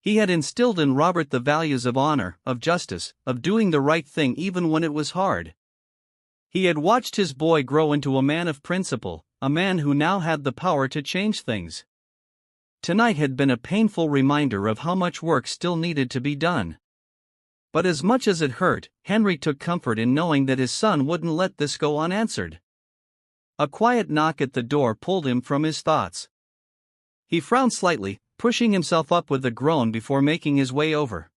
He had instilled in Robert the values of honor, of justice, of doing the right thing even when it was hard. He had watched his boy grow into a man of principle, a man who now had the power to change things. Tonight had been a painful reminder of how much work still needed to be done. But as much as it hurt, Henry took comfort in knowing that his son wouldn't let this go unanswered. A quiet knock at the door pulled him from his thoughts. He frowned slightly, pushing himself up with a groan before making his way over.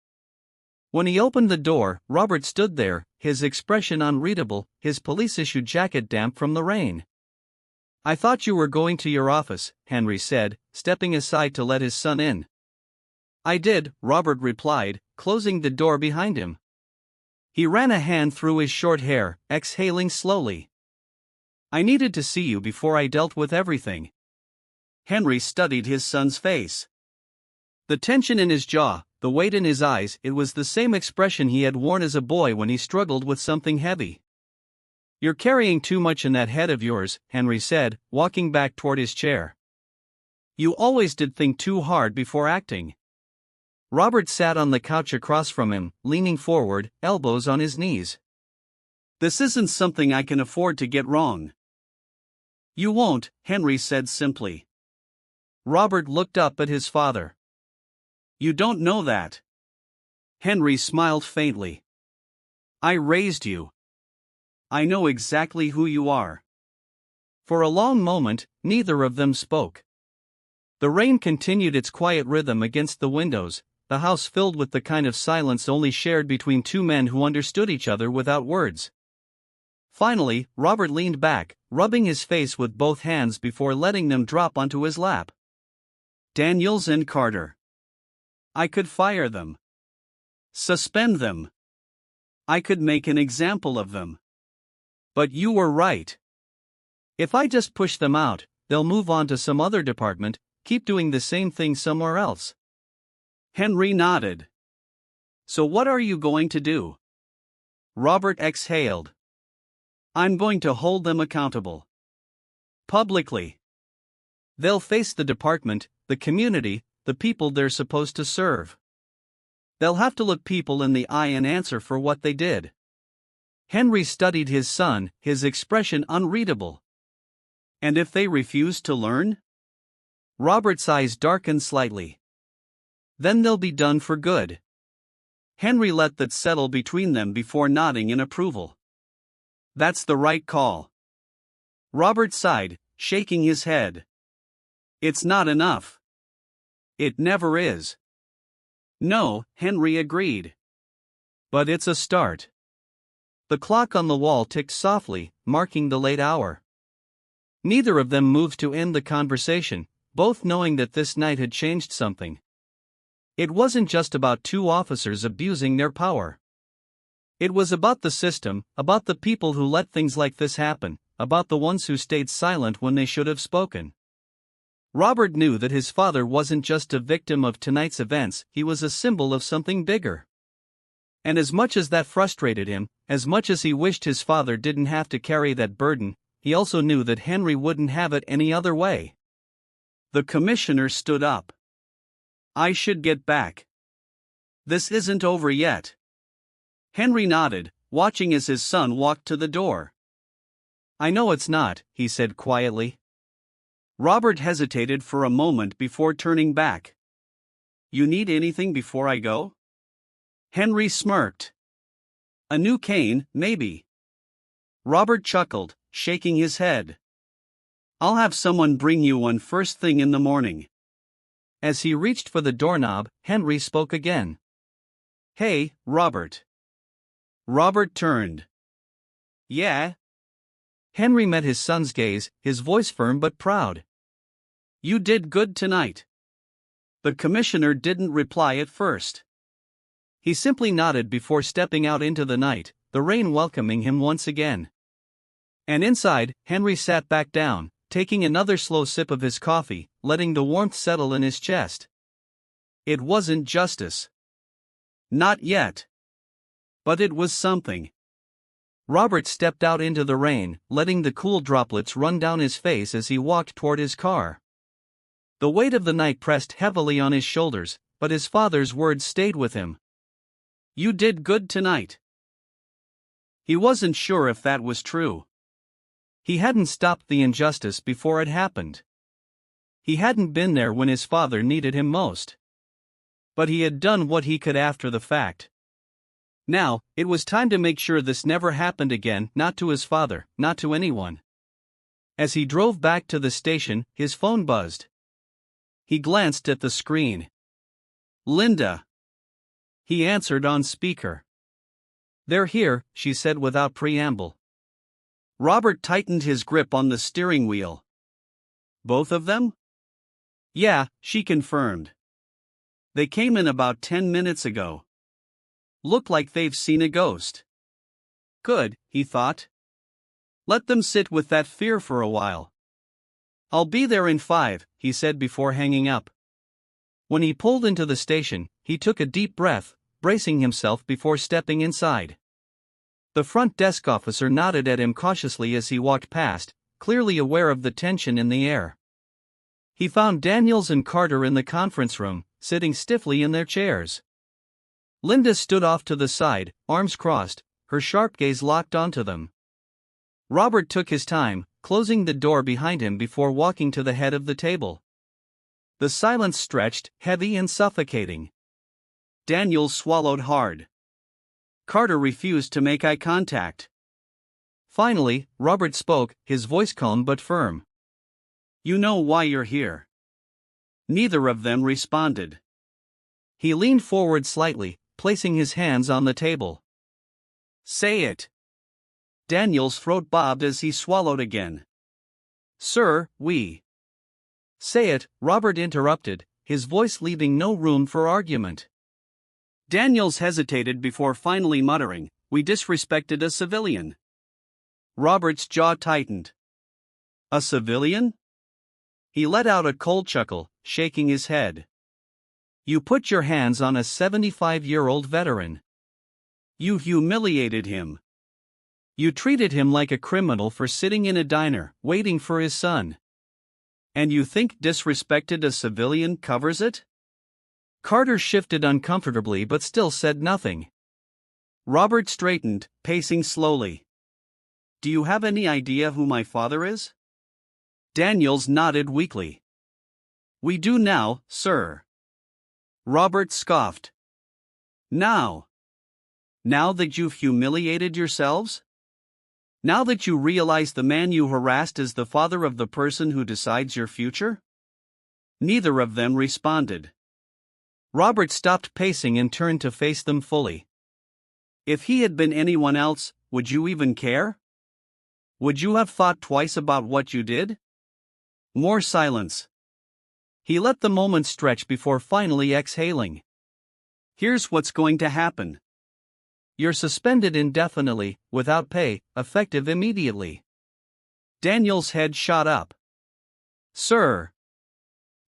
When he opened the door, Robert stood there, his expression unreadable, his police-issued jacket damp from the rain. "I thought you were going to your office," Henry said, stepping aside to let his son in. "I did," Robert replied, closing the door behind him. He ran a hand through his short hair, exhaling slowly. "I needed to see you before I dealt with everything." Henry studied his son's face. The tension in his jaw, the weight in his eyes, it was the same expression he had worn as a boy when he struggled with something heavy. "You're carrying too much in that head of yours," Henry said, walking back toward his chair. "You always did think too hard before acting." Robert sat on the couch across from him, leaning forward, elbows on his knees. "This isn't something I can afford to get wrong." "You won't," Henry said simply. Robert looked up at his father. "You don't know that." Henry smiled faintly. "I raised you. I know exactly who you are." For a long moment, neither of them spoke. The rain continued its quiet rhythm against the windows, the house filled with the kind of silence only shared between two men who understood each other without words. Finally, Robert leaned back, rubbing his face with both hands before letting them drop onto his lap. "Daniels and Carter. I could fire them. Suspend them. I could make an example of them. But you were right. If I just push them out, they'll move on to some other department, keep doing the same thing somewhere else." Henry nodded. "So what are you going to do?" Robert exhaled. "I'm going to hold them accountable. Publicly. They'll face the department, the community, the people they're supposed to serve. They'll have to look people in the eye and answer for what they did." Henry studied his son, his expression unreadable. "And if they refuse to learn?" Robert's eyes darkened slightly. "Then they'll be done for good." Henry let that settle between them before nodding in approval. "That's the right call." Robert sighed, shaking his head. "It's not enough. It never is." "No," Henry agreed. "But it's a start." The clock on the wall ticked softly, marking the late hour. Neither of them moved to end the conversation, both knowing that this night had changed something. It wasn't just about two officers abusing their power. It was about the system, about the people who let things like this happen, about the ones who stayed silent when they should have spoken. Robert knew that his father wasn't just a victim of tonight's events, he was a symbol of something bigger. And as much as that frustrated him, as much as he wished his father didn't have to carry that burden, he also knew that Henry wouldn't have it any other way. The commissioner stood up. "I should get back. This isn't over yet." Henry nodded, watching as his son walked to the door. "I know it's not," he said quietly. Robert hesitated for a moment before turning back. "You need anything before I go?" Henry smirked. "A new cane, maybe." Robert chuckled, shaking his head. "I'll have someone bring you one first thing in the morning." As he reached for the doorknob, Henry spoke again. "Hey, Robert." Robert turned. "Yeah?" Henry met his son's gaze, his voice firm but proud. "You did good tonight." The commissioner didn't reply at first. He simply nodded before stepping out into the night, the rain welcoming him once again. And inside, Henry sat back down, taking another slow sip of his coffee, letting the warmth settle in his chest. It wasn't justice. Not yet. But it was something. Robert stepped out into the rain, letting the cool droplets run down his face as he walked toward his car. The weight of the night pressed heavily on his shoulders, but his father's words stayed with him. "You did good tonight." He wasn't sure if that was true. He hadn't stopped the injustice before it happened. He hadn't been there when his father needed him most. But he had done what he could after the fact. Now, it was time to make sure this never happened again, not to his father, not to anyone. As he drove back to the station, his phone buzzed. He glanced at the screen. "Linda." He answered on speaker. "They're here," she said without preamble. Robert tightened his grip on the steering wheel. "Both of them?" "Yeah," she confirmed. "They came in about 10 minutes ago. Look like they've seen a ghost." Good, he thought. Let them sit with that fear for a while. "I'll be there in 5, he said before hanging up. When he pulled into the station, he took a deep breath, bracing himself before stepping inside. The front desk officer nodded at him cautiously as he walked past, clearly aware of the tension in the air. He found Daniels and Carter in the conference room, sitting stiffly in their chairs. Linda stood off to the side, arms crossed, her sharp gaze locked onto them. Robert took his time, closing the door behind him before walking to the head of the table. The silence stretched, heavy and suffocating. Daniels swallowed hard. Carter refused to make eye contact. Finally, Robert spoke, his voice calm but firm. "You know why you're here." Neither of them responded. He leaned forward slightly, placing his hands on the table. "Say it." Daniel's throat bobbed as he swallowed again. "Sir, we—" "Say it," Robert interrupted, his voice leaving no room for argument. Daniels hesitated before finally muttering, "We disrespected a civilian." Robert's jaw tightened. "A civilian?" He let out a cold chuckle, shaking his head. "You put your hands on a 75-year-old veteran. You humiliated him. You treated him like a criminal for sitting in a diner, waiting for his son. And you think disrespected a civilian covers it?" Carter shifted uncomfortably but still said nothing. Robert straightened, pacing slowly. "Do you have any idea who my father is?" Daniels nodded weakly. "We do now, sir." Robert scoffed. "Now? Now that you've humiliated yourselves? Now that you realize the man you harassed is the father of the person who decides your future?" Neither of them responded. Robert stopped pacing and turned to face them fully. "If he had been anyone else, would you even care? Would you have thought twice about what you did?" More silence. He let the moment stretch before finally exhaling. "Here's what's going to happen. You're suspended indefinitely, without pay, effective immediately." Daniel's head shot up. "Sir."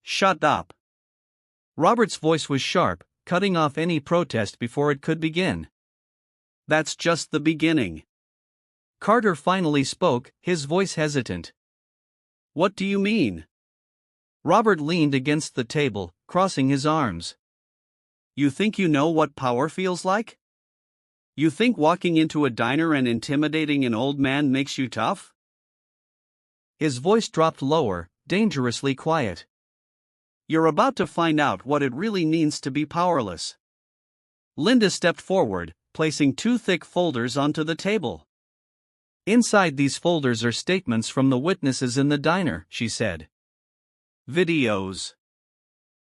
"Shut up." Robert's voice was sharp, cutting off any protest before it could begin. "That's just the beginning." Carter finally spoke, his voice hesitant. "What do you mean?" Robert leaned against the table, crossing his arms. "You think you know what power feels like? You think walking into a diner and intimidating an old man makes you tough?" His voice dropped lower, dangerously quiet. "You're about to find out what it really means to be powerless." Linda stepped forward, placing 2 thick folders onto the table. "Inside these folders are statements from the witnesses in the diner," she said. "Videos.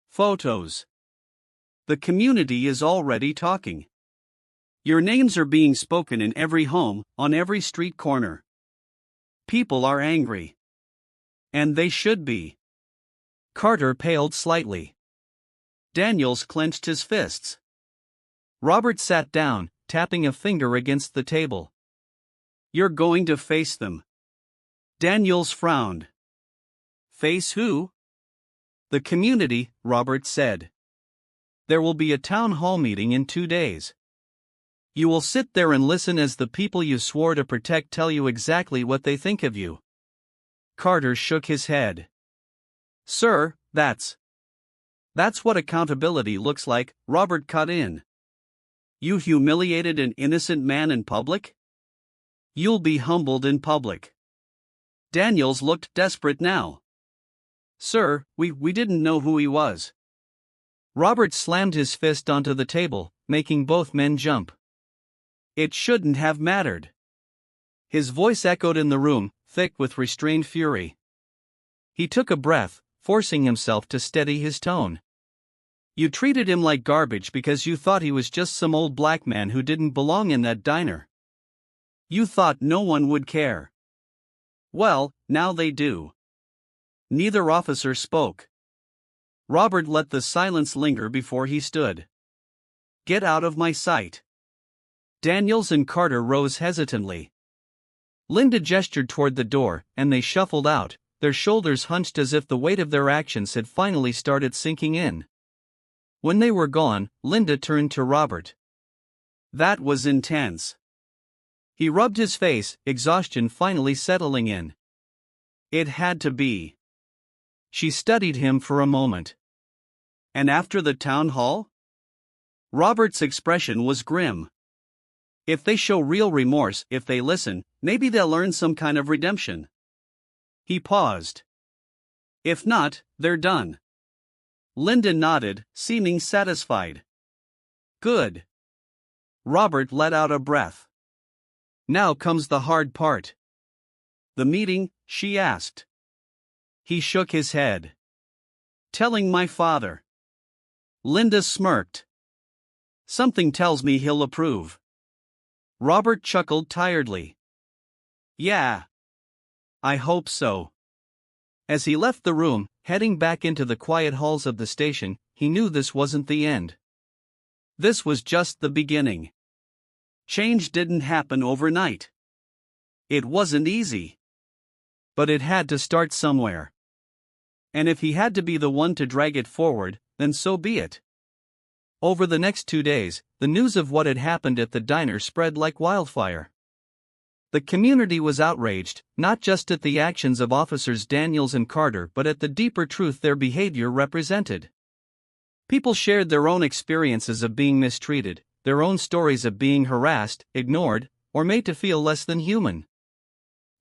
Photos. The community is already talking. Your names are being spoken in every home, on every street corner. People are angry. And they should be." Carter paled slightly. Daniels clenched his fists. Robert sat down, tapping a finger against the table. "You're going to face them." Daniels frowned. "Face who?" "The community," Robert said. "There will be a town hall meeting in 2 days. You will sit there and listen as the people you swore to protect tell you exactly what they think of you. Carter shook his head. Sir, that's what accountability looks like, Robert cut in. You humiliated an innocent man in public? You'll be humbled in public. Daniels looked desperate now. Sir, we didn't know who he was. Robert slammed his fist onto the table, making both men jump. It shouldn't have mattered. His voice echoed in the room, thick with restrained fury. He took a breath, forcing himself to steady his tone. You treated him like garbage because you thought he was just some old black man who didn't belong in that diner. You thought no one would care. Well, now they do. Neither officer spoke. Robert let the silence linger before he stood. Get out of my sight. Daniels and Carter rose hesitantly. Linda gestured toward the door, and they shuffled out, their shoulders hunched as if the weight of their actions had finally started sinking in. When they were gone, Linda turned to Robert. That was intense. He rubbed his face, exhaustion finally settling in. It had to be. She studied him for a moment. And after the town hall? Robert's expression was grim. If they show real remorse, if they listen, maybe they'll earn some kind of redemption. He paused. If not, they're done. Linda nodded, seeming satisfied. Good. Robert let out a breath. Now comes the hard part. The meeting, she asked. He shook his head. Telling my father. Linda smirked. Something tells me he'll approve. Robert chuckled tiredly. Yeah. I hope so. As he left the room, heading back into the quiet halls of the station, he knew this wasn't the end. This was just the beginning. Change didn't happen overnight. It wasn't easy. But it had to start somewhere. And if he had to be the one to drag it forward, then so be it. Over the next 2 days, the news of what had happened at the diner spread like wildfire. The community was outraged, not just at the actions of officers Daniels and Carter but at the deeper truth their behavior represented. People shared their own experiences of being mistreated, their own stories of being harassed, ignored, or made to feel less than human.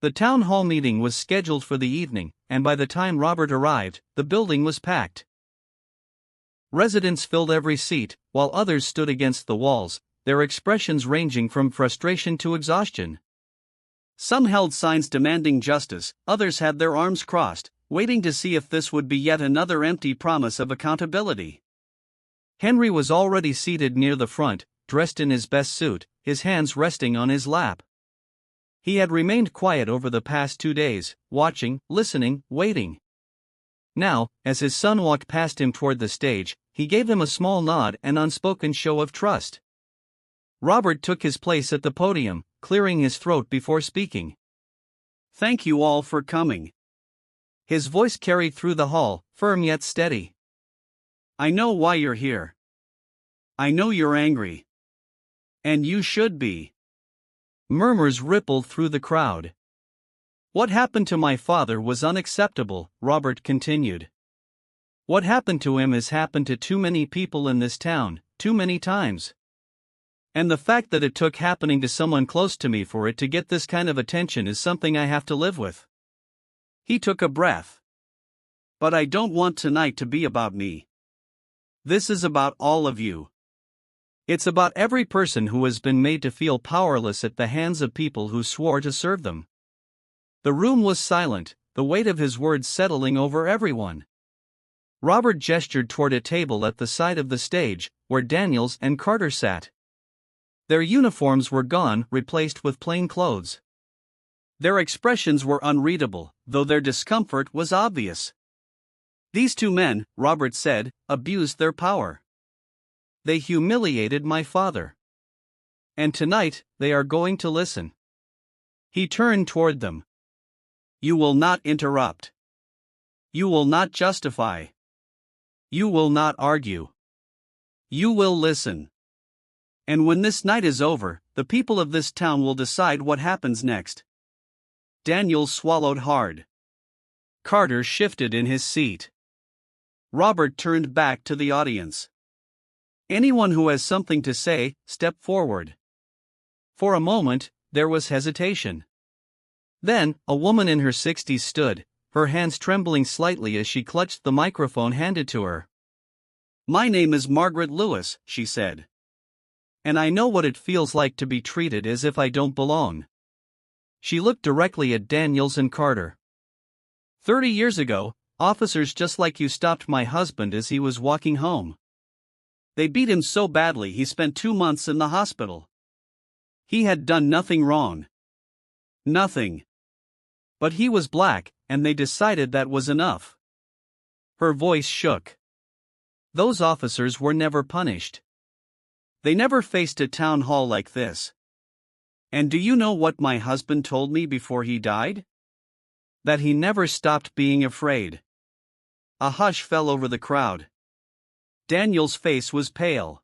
The town hall meeting was scheduled for the evening, and by the time Robert arrived, the building was packed. Residents filled every seat, while others stood against the walls, their expressions ranging from frustration to exhaustion. Some held signs demanding justice, others had their arms crossed, waiting to see if this would be yet another empty promise of accountability. Henry was already seated near the front, dressed in his best suit, his hands resting on his lap. He had remained quiet over the past 2 days, watching, listening, waiting. Now, as his son walked past him toward the stage, he gave him a small nod and unspoken show of trust. Robert took his place at the podium, clearing his throat before speaking. Thank you all for coming. His voice carried through the hall, firm yet steady. I know why you're here. I know you're angry. And you should be. Murmurs rippled through the crowd. What happened to my father was unacceptable, Robert continued. What happened to him has happened to too many people in this town, too many times. And the fact that it took happening to someone close to me for it to get this kind of attention is something I have to live with. He took a breath. But I don't want tonight to be about me. This is about all of you. It's about every person who has been made to feel powerless at the hands of people who swore to serve them. The room was silent, the weight of his words settling over everyone. Robert gestured toward a table at the side of the stage, where Daniels and Carter sat. Their uniforms were gone, replaced with plain clothes. Their expressions were unreadable, though their discomfort was obvious. These 2 men, Robert said, abused their power. They humiliated my father. And tonight, they are going to listen. He turned toward them. You will not interrupt. You will not justify. You will not argue. You will listen. And when this night is over, the people of this town will decide what happens next. Daniels swallowed hard. Carter shifted in his seat. Robert turned back to the audience. Anyone who has something to say, step forward. For a moment, there was hesitation. Then, a woman in her 60s stood, her hands trembling slightly as she clutched the microphone handed to her. "My name is Margaret Lewis," she said. "And I know what it feels like to be treated as if I don't belong." She looked directly at Daniels and Carter. 30 years ago, officers just like you stopped my husband as he was walking home. They beat him so badly he spent 2 months in the hospital. He had done nothing wrong. Nothing. But he was black, and they decided that was enough." Her voice shook. "Those officers were never punished. They never faced a town hall like this. And do you know what my husband told me before he died? That he never stopped being afraid." A hush fell over the crowd. Daniel's face was pale.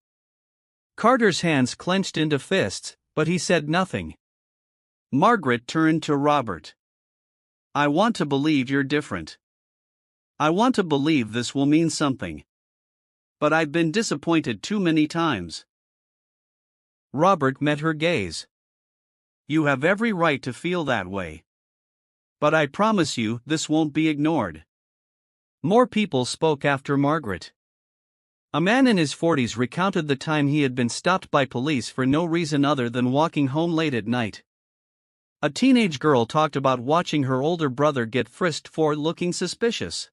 Carter's hands clenched into fists, but he said nothing. Margaret turned to Robert. "I want to believe you're different. I want to believe this will mean something. But I've been disappointed too many times." Robert met her gaze. "You have every right to feel that way. But I promise you this won't be ignored." More people spoke after Margaret. A man in his 40s recounted the time he had been stopped by police for no reason other than walking home late at night. A teenage girl talked about watching her older brother get frisked for looking suspicious.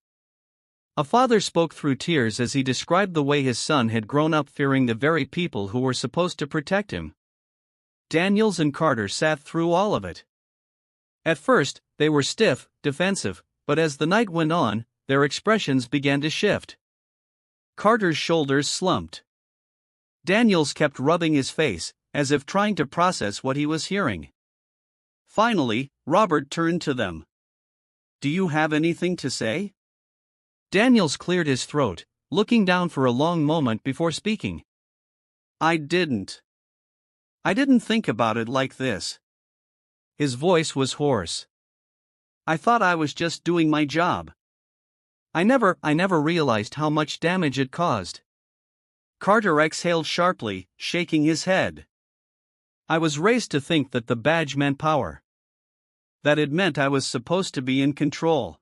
A father spoke through tears as he described the way his son had grown up fearing the very people who were supposed to protect him. Daniels and Carter sat through all of it. At first, they were stiff, defensive, but as the night went on, their expressions began to shift. Carter's shoulders slumped. Daniels kept rubbing his face, as if trying to process what he was hearing. Finally, Robert turned to them. "Do you have anything to say?" Daniels cleared his throat, looking down for a long moment before speaking. I didn't think about it like this." His voice was hoarse. "I thought I was just doing my job. I never realized how much damage it caused." Carter exhaled sharply, shaking his head. "I was raised to think that the badge meant power. That it meant I was supposed to be in control.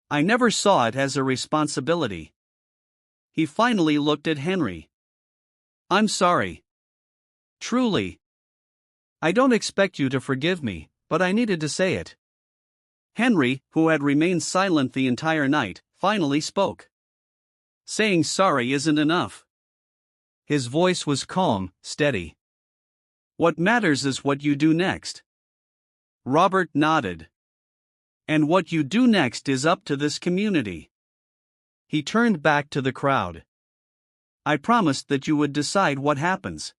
I never saw it as a responsibility." He finally looked at Henry. "I'm sorry. Truly. I don't expect you to forgive me, but I needed to say it." Henry, who had remained silent the entire night, finally spoke. "Saying sorry isn't enough." His voice was calm, steady. "What matters is what you do next." Robert nodded. "And what you do next is up to this community." He turned back to the crowd. "I promised that you would decide what happens.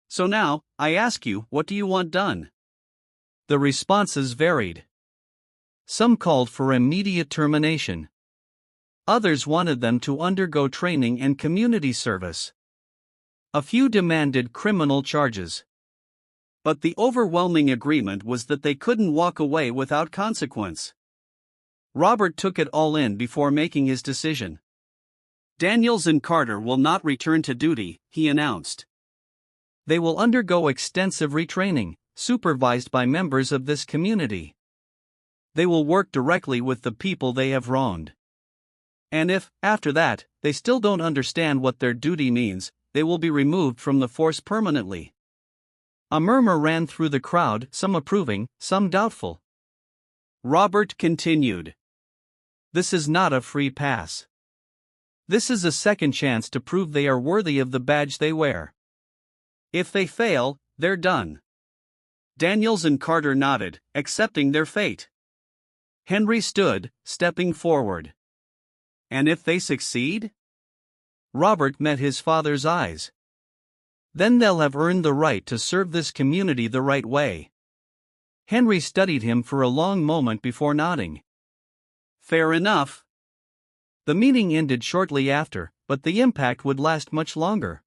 So now, I ask you, what do you want done?" The responses varied. Some called for immediate termination. Others wanted them to undergo training and community service. A few demanded criminal charges. But the overwhelming agreement was that they couldn't walk away without consequence. Robert took it all in before making his decision. "Daniels and Carter will not return to duty," he announced. "They will undergo extensive retraining, supervised by members of this community. They will work directly with the people they have wronged. And if, after that, they still don't understand what their duty means, they will be removed from the force permanently." A murmur ran through the crowd, some approving, some doubtful. Robert continued. "This is not a free pass. This is a second chance to prove they are worthy of the badge they wear. If they fail, they're done." Daniels and Carter nodded, accepting their fate. Henry stood, stepping forward. "And if they succeed?" Robert met his father's eyes. "Then they'll have earned the right to serve this community the right way." Henry studied him for a long moment before nodding. "Fair enough." The meeting ended shortly after, but the impact would last much longer.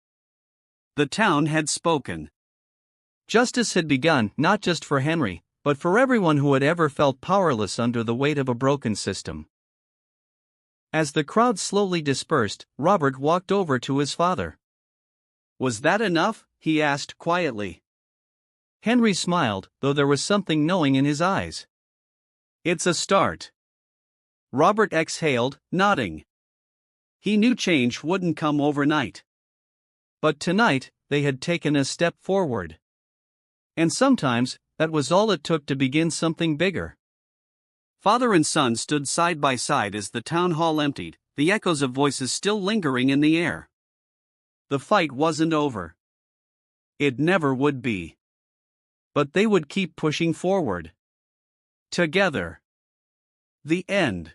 The town had spoken. Justice had begun, not just for Henry, but for everyone who had ever felt powerless under the weight of a broken system. As the crowd slowly dispersed, Robert walked over to his father. "Was that enough?" he asked quietly. Henry smiled, though there was something knowing in his eyes. "It's a start." Robert exhaled, nodding. He knew change wouldn't come overnight. But tonight, they had taken a step forward. And sometimes, that was all it took to begin something bigger. Father and son stood side by side as the town hall emptied, the echoes of voices still lingering in the air. The fight wasn't over. It never would be. But they would keep pushing forward. Together. The end.